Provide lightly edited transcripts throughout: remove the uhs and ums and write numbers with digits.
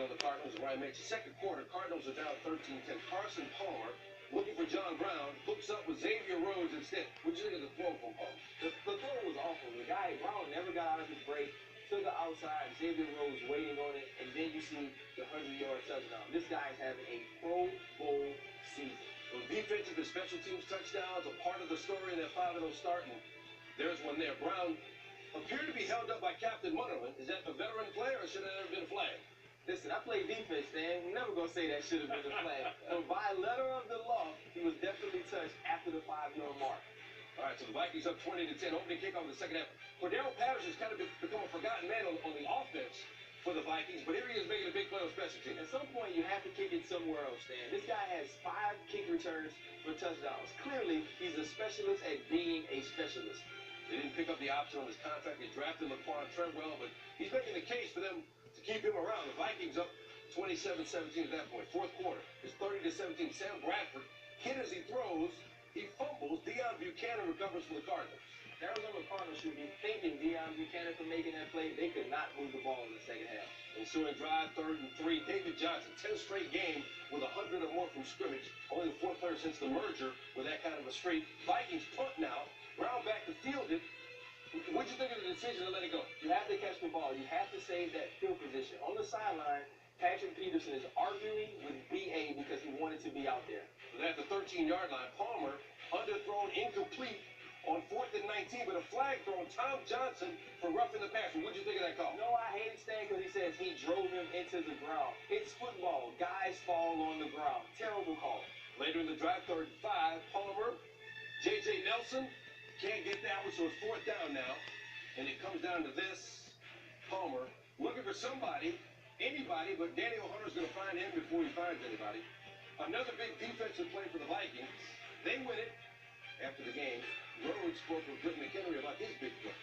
on the Cardinals. Ryan mentioned second quarter, Cardinals are down 13-10. Carson Palmer looking for John Brown, hooks up with Xavier Rhodes instead. What do you think of the throw from Palmer? The throw was awful. The guy, Brown, never got out of his break. Took it outside, Xavier Rhodes waiting on it, and then you see the 100-yard touchdown. This guy's having a Pro Bowl season. Well, defensive and special teams touchdowns are part of the story in that 5-0 start, and there's one there. Brown appeared to be held up by Captain Munnerlyn. Is that a veteran player, or should it have been a flag? Listen, I play defense, Dan. We're never going to say that should have been a flag. But by letter of the law, he was definitely touched after the 5-yard mark. All right, so the Vikings up 20-10. Opening kickoff in the second half. Cordero Patterson's kind of become a forgotten man on the offense for the Vikings, but here he is making a big play on special teams. At some point, you have to kick it somewhere else, Dan. This guy has 5 kick returns for touchdowns. Clearly, he's a specialist at being a specialist. They didn't pick up the option on his contract. They drafted Laquan Treadwell, but he's making the case for them to keep him around. The Vikings up 27-17 at that point. Fourth quarter, it's 30-17. Sam Bradford hit as he throws. He fumbles. Deion Buchanan recovers for the Cardinals. The Arizona Cardinals should be thanking Deion Buchanan for making that play. They could not move the ball in the second half. Ensuing drive, 3rd and 3. David Johnson, 10 straight game with 100 or more from scrimmage. Only the 4th player since the merger with that kind of a streak. Vikings punt now. Brown back to field it. What'd you think of the decision to let it go? You have to catch the ball. You have to save that field position. On the sideline, Patrick Peterson is arguing with B.A. because he wanted to be out there. But at the 13-yard line, Palmer underthrown, incomplete on 4th and 19, but a flag thrown. Tom Johnson for roughing the passer. What'd you think of that call? No, I hate Stan because he says he drove him into the ground. It's football. Guys fall on the ground. Terrible call. Later in the drive, 3rd and 5, Palmer, J.J. Nelson can't get that one, so it's 4th down now. And it comes down to this. Palmer looking for somebody, anybody, but Daniel Hunter's going to find him before he finds anybody. Another big defensive play for the Vikings. They win it. After the game, Rhodes spoke with Britt McHenry about his big play.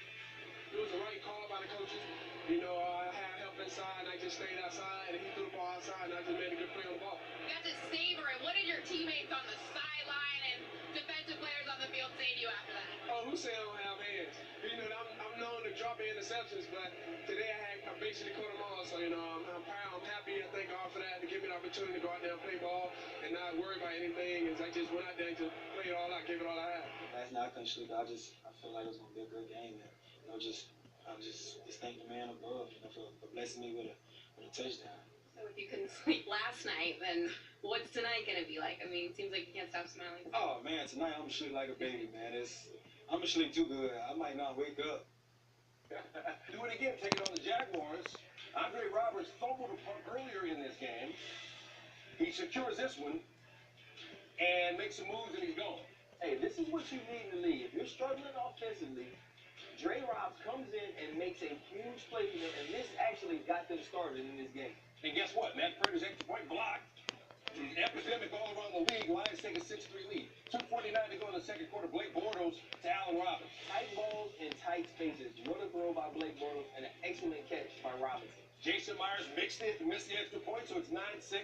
It was the right call by the coaches. You know, I had help inside, and I just stayed outside, and he threw the ball outside, and I just made a good play on the ball. You got to savor it. What did your teammates on the sideline and defensive players on the field say to you after that? Oh, who said I don't have hands? You know, I'm known to drop interceptions, but today I basically caught them all. So, you know, I'm proud, I'm happy. I thank God for that, to give me the opportunity to go out there and play ball and not worry about anything. As I just went out there and just played it all out, gave it all I had. Last night I couldn't sleep. I feel like it was gonna be a good game. And, you know, I just thank the man above, you know, for blessing me with a touchdown. So if you couldn't sleep last night, then what's tonight gonna be like? I mean, it seems like you can't stop smiling. Oh man, tonight I'm gonna sleep like a baby, man. I'm gonna sleep too good. I might not wake up. Do it again. Take it on the Jaguars. Andre Roberts fumbled a punt earlier in this game. He secures this one and makes some moves, and he's gone. Hey, this is what you need in the league. If you're struggling offensively, Dre Robs comes in and makes a huge play for them, and this actually got them started in this game. And guess what? Matt Prater's extra point blocked. The epidemic all around the league. Lions take a 6-3 lead. 2:49 to go in the second quarter. Blake Bortles to Allen Robinson. Tight balls and tight spaces. What a throw by Blake Bortles and an excellent catch by Robinson. Jason Myers mixed it and missed the extra point, so it's 9-6.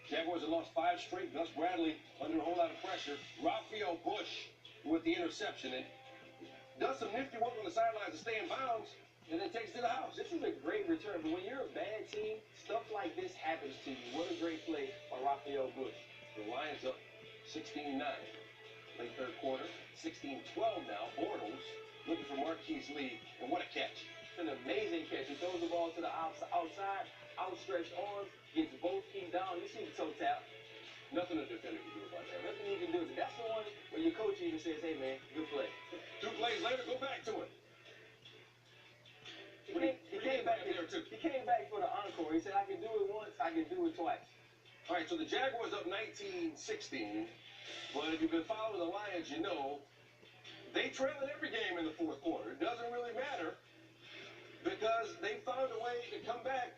Jaguars have lost 5 straight. Gus Bradley under a whole lot of pressure. Raphael Bush with the interception and does some nifty work on the sidelines to stay in bounds and then takes it to the house. This is a great return, but when you're a bad team, stuff like this happens to you. What a great play by Raphael Bush. The Lions up 16-9. Late third quarter, 16-12 now. Bortles looking for Marquise Lee, and what a catch. An amazing catch. He throws the ball to the outside, outstretched arms, gets both feet down. You see the toe tap. Nothing a defender can do about that. Nothing you can do. That's the one where your coach even says, hey, man, good play. 2 plays later, go back to it. He came back for the encore. He said, I can do it once, I can do it twice. All right, so the Jaguars up 19-16. But if you've been following the Lions, you know they trail in every game in the fourth quarter. It doesn't really matter because they found a way to come back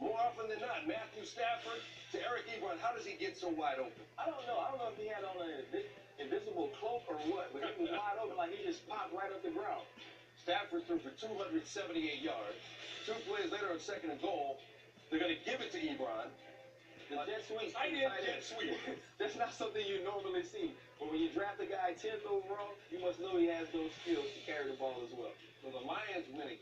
more often than not. Matthew Stafford to Eric Ebron. How does he get so wide open? I don't know. I don't know if he had on an invisible cloak or what, but he was wide open like he just popped right up the ground. Stafford threw for 278 yards. 2 plays later on 2nd and goal, they're going to give it to Ebron. The jet sweep. Jet sweep. That's not something you normally see. But when you draft a guy 10th overall, you must know he has those skills to carry the ball as well. So the Lions win again.